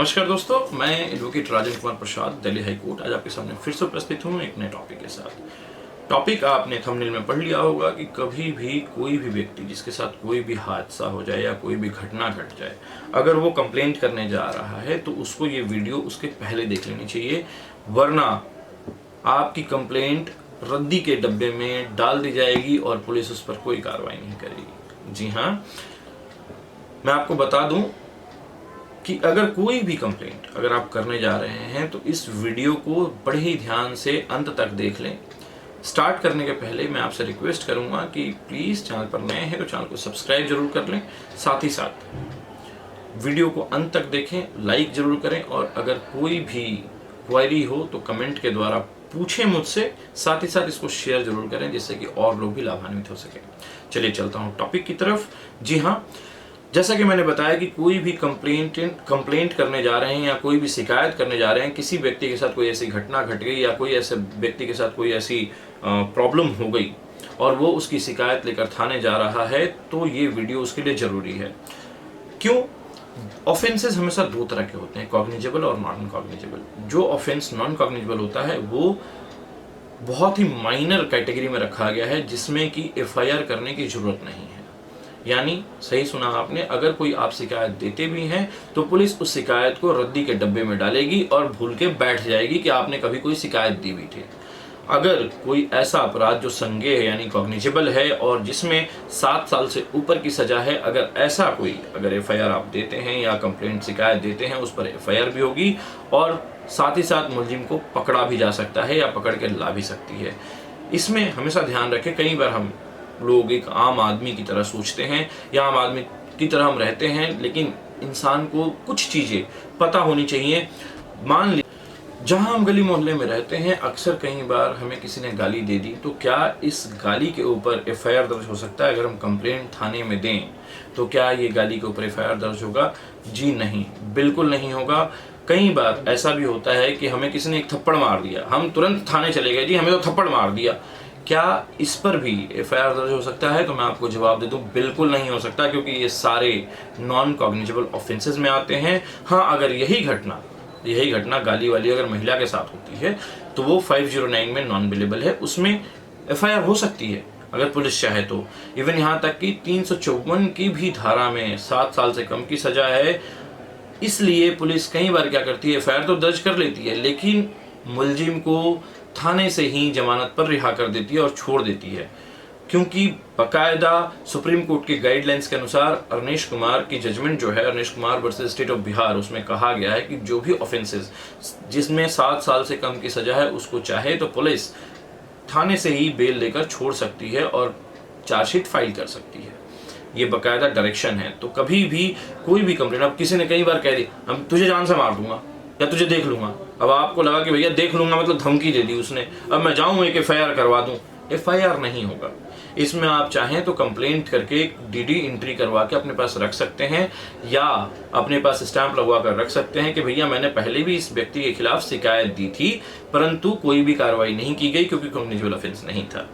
नमस्कार दोस्तों, मैं advocate Rajan Kumar Prasad, Delhi high court आज आपके सामने फिर से उपस्थित हूँ एक नए टॉपिक के साथ। टॉपिक आपने थंबनेल में पढ़ लिया होगा कि कभी भी कोई भी व्यक्ति जिसके साथ कोई भी हादसा हो जाए या कोई भी घटना घट जाए, अगर वो कंप्लेंट करने जा रहा है तो उसको ये वीडियो उसके पहले देख लेनी चाहिए, वरना आपकी कंप्लेंट रद्दी के डब्बे में डाल दी जाएगी और पुलिस उस पर कोई कार्रवाई नहीं करेगी। जी हाँ, मैं आपको बता दूं कि अगर कोई भी कंप्लेंट अगर आप करने जा रहे हैं तो इस वीडियो को बड़े ही ध्यान से अंत तक देख लें। स्टार्ट करने के पहले मैं आपसे रिक्वेस्ट करूंगा कि प्लीज़ चैनल पर नए हैं तो चैनल को सब्सक्राइब जरूर कर लें, साथ ही साथ वीडियो को अंत तक देखें, लाइक जरूर करें और अगर कोई भी क्वेरी हो तो कमेंट के द्वारा पूछें मुझसे, साथ ही साथ इसको शेयर जरूर करें जिससे कि और लोग भी लाभान्वित हो सकें। चलिए चलता हूँ टॉपिक की तरफ। जी हाँ, जैसा कि मैंने बताया कि कोई भी कंप्लेंट करने जा रहे हैं या कोई भी शिकायत करने जा रहे हैं, किसी व्यक्ति के साथ कोई ऐसी घटना घट गई या कोई ऐसे व्यक्ति के साथ कोई ऐसी प्रॉब्लम हो गई और वो उसकी शिकायत लेकर थाने जा रहा है, तो ये वीडियो उसके लिए ज़रूरी है। क्यों? ऑफेंसेस हमेशा दो तरह के होते हैं, कॉग्निजेबल और नॉन कॉग्निजेबल। जो ऑफेंस नॉन कॉग्निजेबल होता है वो बहुत ही माइनर कैटेगरी में रखा गया है, जिसमें कि एफआईआर करने की जरूरत नहीं है। यानी सही सुना आपने, अगर कोई आप शिकायत देते भी हैं तो पुलिस उस शिकायत को रद्दी के डब्बे में डालेगी और भूल के बैठ जाएगी कि आपने कभी कोई शिकायत दी भी थी। अगर कोई ऐसा अपराध जो संज्ञेय है यानी कॉग्निजेबल है और जिसमें 7 साल से ऊपर की सजा है, अगर एफआईआर आप देते हैं या कंप्लेंट शिकायत देते हैं, उस पर एफआईआर भी होगी और साथ ही साथ मुलजिम को पकड़ा भी जा सकता है या पकड़ के ला भी सकती है। इसमें हमेशा ध्यान रखें, कई बार हम लोग एक आम आदमी की तरह सोचते हैं या आम आदमी की तरह हम रहते हैं, लेकिन इंसान को कुछ चीज़ें पता होनी चाहिए। मान लीजिए जहाँ हम गली मोहल्ले में रहते हैं, अक्सर कई बार हमें किसी ने गाली दे दी, तो क्या इस गाली के ऊपर एफआईआर दर्ज हो सकता है? अगर हम कंप्लेंट थाने में दें तो क्या ये गाली के ऊपर एफआईआर दर्ज होगा? जी नहीं, बिल्कुल नहीं होगा। कई बार ऐसा भी होता है कि हमें किसी ने एक थप्पड़ मार दिया, हम तुरंत थाने चले गए, जी हमें तो थप्पड़ मार दिया, क्या इस पर भी एफआईआर दर्ज हो सकता है? तो मैं आपको जवाब दे दूं, बिल्कुल नहीं हो सकता, क्योंकि ये सारे नॉन कॉग्निजेबल ऑफेंसेस में आते हैं। हाँ, अगर यही घटना गाली वाली अगर महिला के साथ होती है तो वो 509 में नॉन बिलेबल है, उसमें एफआईआर हो सकती है अगर पुलिस चाहे तो। इवन यहाँ तक कि 354 की भी धारा में 7 साल से कम की सजा है, इसलिए पुलिस कई बार क्या करती है, एफआईआर तो दर्ज कर लेती है लेकिन मुलजिम को थाने से ही जमानत पर रिहा कर देती है और छोड़ देती है, क्योंकि बकायदा सुप्रीम कोर्ट के गाइडलाइंस के अनुसार अरनेश कुमार की जजमेंट जो है, Arnesh Kumar versus state of Bihar, उसमें कहा गया है कि जो भी ऑफेंसेस जिसमें 7 साल से कम की सजा है उसको चाहे तो पुलिस थाने से ही बेल लेकर छोड़ सकती है और चार्जशीट फाइल कर सकती है। ये बकायदा डायरेक्शन है। तो कभी भी कोई भी कंप्लेंट, अब किसी ने कई बार कह दी हम तुझे जान से मार दूंगा या तुझे देख लूंगा, अब आपको लगा कि भैया देख लूंगा मतलब धमकी दे दी उसने, अब मैं जाऊं एक एफआईआर करवा दूं। एफआईआर नहीं होगा इसमें। आप चाहें तो कंप्लेंट करके डीडी एंट्री करवा के अपने पास रख सकते हैं या अपने पास स्टैंप लगवा कर रख सकते हैं कि भैया मैंने पहले भी इस व्यक्ति के खिलाफ शिकायत दी थी परंतु कोई भी कार्रवाई नहीं की गई क्योंकि कॉग्निजेबल ऑफेंस नहीं था।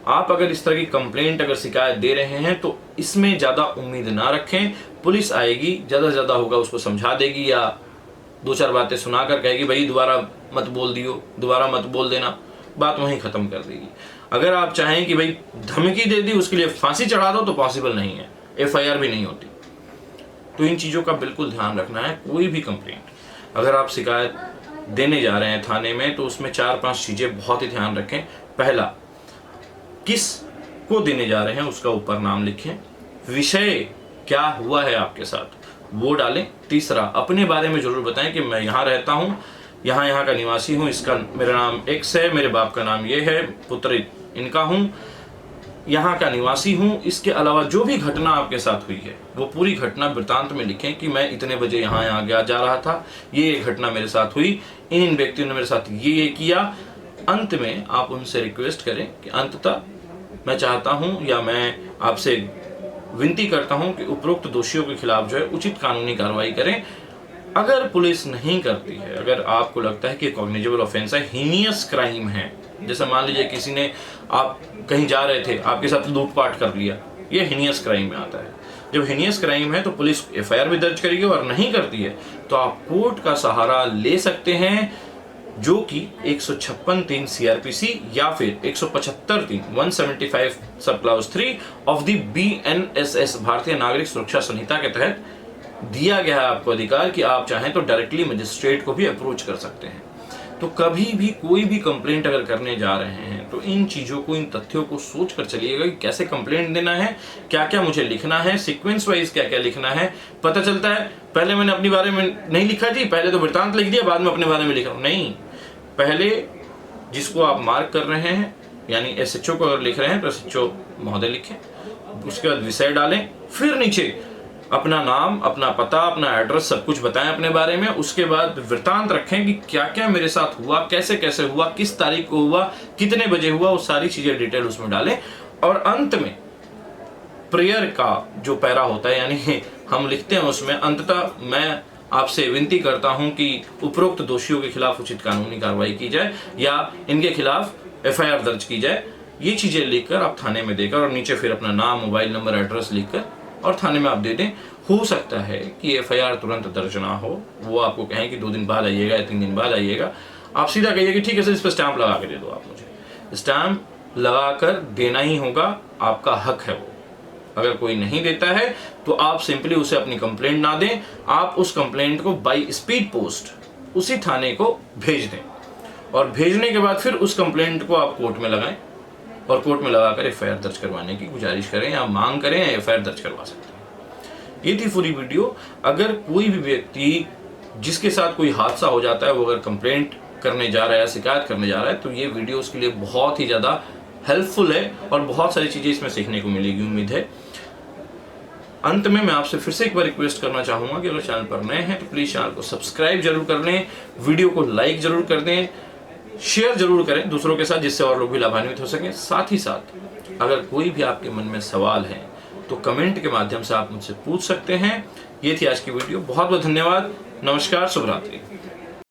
आप अगर इस तरह की कंप्लेंट अगर शिकायत दे रहे हैं तो इसमें ज़्यादा उम्मीद ना रखें। पुलिस आएगी, ज़्यादा से ज़्यादा होगा उसको समझा देगी या 2-4 बातें सुनाकर कहेगी भाई दोबारा मत बोल दियो, दोबारा मत बोल देना, बात वहीं ख़त्म कर देगी। अगर आप चाहें कि भाई धमकी दे दी उसके लिए फांसी चढ़ा दो तो पॉसिबल नहीं है, एफआईआर भी नहीं होती। तो इन चीज़ों का बिल्कुल ध्यान रखना है। कोई भी कंप्लेंट अगर आप शिकायत देने जा रहे हैं थाने में तो उसमें 4-5 चीज़ें बहुत ही ध्यान रखें। पहला, किस को देने जा रहे हैं उसका ऊपर नाम लिखें, विषय क्या हुआ है आपके साथ वो डालें। तीसरा, अपने बारे में जरूर बताएं कि मैं यहाँ रहता हूँ, यहाँ का निवासी हूँ, इसका मेरा नाम X है, मेरे बाप का नाम ये है, पुत्र इनका हूँ, यहाँ का निवासी हूँ। इसके अलावा जो भी घटना आपके साथ हुई है वो पूरी घटना वृत्तांत में लिखें कि मैं इतने बजे यहाँ गया जा रहा था, ये घटना मेरे साथ हुई, इन व्यक्तियों ने मेरे साथ ये किया। अंत में आप उनसे रिक्वेस्ट करें कि अंततः मैं चाहता हूँ या मैं आपसे विनती करता हूं कि उपरोक्त दोषियों के खिलाफ जो है उचित कानूनी कार्रवाई करें। अगर पुलिस नहीं करती है, अगर आपको लगता है कि कॉग्निजेबल ऑफेंस है, हीनियस क्राइम है, जैसे मान लीजिए किसी ने, आप कहीं जा रहे थे आपके साथ लूटपाट कर लिया, ये हीनियस क्राइम में आता है। जब हीनियस क्राइम है तो पुलिस एफआईआर भी दर्ज करेगी और नहीं करती है तो आप कोर्ट का सहारा ले सकते हैं, जो कि 156(3) CRPC या फिर 175(3) 175 sub clause 3 of the BNSS भारतीय नागरिक सुरक्षा संहिता के तहत दिया गया है आपको अधिकार कि आप चाहें तो डायरेक्टली मजिस्ट्रेट को भी अप्रोच कर सकते हैं। तो कभी भी कोई भी कंप्लेंट अगर करने जा रहे हैं तो इन चीज़ों को, इन तथ्यों को सोच कर चलिएगा कि कैसे कंप्लेंट देना है, क्या क्या मुझे लिखना है, सीक्वेंस वाइज क्या क्या लिखना है। पता चलता है पहले मैंने अपने बारे में नहीं लिखा जी, पहले तो वृत्तांत लिख दिया, बाद में अपने बारे में लिख रहा हूँ। नहीं, पहले जिसको आप मार्क कर रहे हैं यानी SHO को अगर लिख रहे हैं तो SHO महोदय लिखें, उसके बाद विषय डालें, फिर नीचे अपना नाम, अपना पता, अपना एड्रेस सब कुछ बताएं अपने बारे में। उसके बाद वृत्तांत रखें कि क्या क्या मेरे साथ हुआ, कैसे कैसे हुआ, किस तारीख को हुआ, कितने बजे हुआ, वो सारी चीजें डिटेल उसमें डालें। और अंत में प्रेयर का जो पैरा होता है यानी हम लिखते हैं उसमें, अंततः मैं आपसे विनती करता हूं कि उपरोक्त दोषियों के खिलाफ उचित कानूनी कार्रवाई की जाए या इनके खिलाफ FIR दर्ज की जाए। ये चीजें लिखकर आप थाने में देकर और नीचे फिर अपना नाम, मोबाइल नंबर, एड्रेस लिखकर और थाने में आप दे दें। हो सकता है कि FIR तुरंत दर्ज ना हो, वो आपको कहें कि 2 दिन बाद आइएगा या 3 दिन बाद आइएगा। आप सीधा कहिए कि ठीक है सर, इस पर स्टैंप लगा के दे दो, आप मुझे स्टैंप लगाकर देना ही होगा, आपका हक है वो। अगर कोई नहीं देता है तो आप सिंपली उसे अपनी कंप्लेंट ना दें, आप उस कंप्लेंट को बाय स्पीड पोस्ट उसी थाने को भेज दें और भेजने के बाद फिर उस कंप्लेंट को आप कोर्ट में लगाएं और कोर्ट में लगाकर FIR दर्ज करवाने की गुजारिश करें या मांग करें या FIR दर्ज करवा सकते हैं। ये थी पूरी वीडियो। अगर कोई भी व्यक्ति जिसके साथ कोई हादसा हो जाता है वो अगर कंप्लेंट करने जा रहा है, शिकायत करने जा रहा है, तो ये वीडियो उसके लिए बहुत ही ज़्यादा हेल्पफुल है और बहुत सारी चीज़ें इसमें सीखने को मिलेगी, उम्मीद है। अंत में मैं आपसे फिर से एक बार रिक्वेस्ट करना चाहूँगा कि अगर चैनल पर नए हैं तो प्लीज़ चैनल को सब्सक्राइब जरूर कर लें, वीडियो को लाइक जरूर कर दें, शेयर जरूर करें दूसरों के साथ, जिससे और लोग भी लाभान्वित हो सकें। साथ ही साथ अगर कोई भी आपके मन में सवाल है तो कमेंट के माध्यम से आप मुझसे पूछ सकते हैं। ये थी आज की वीडियो। बहुत बहुत धन्यवाद। नमस्कार, शुभ रात्रि।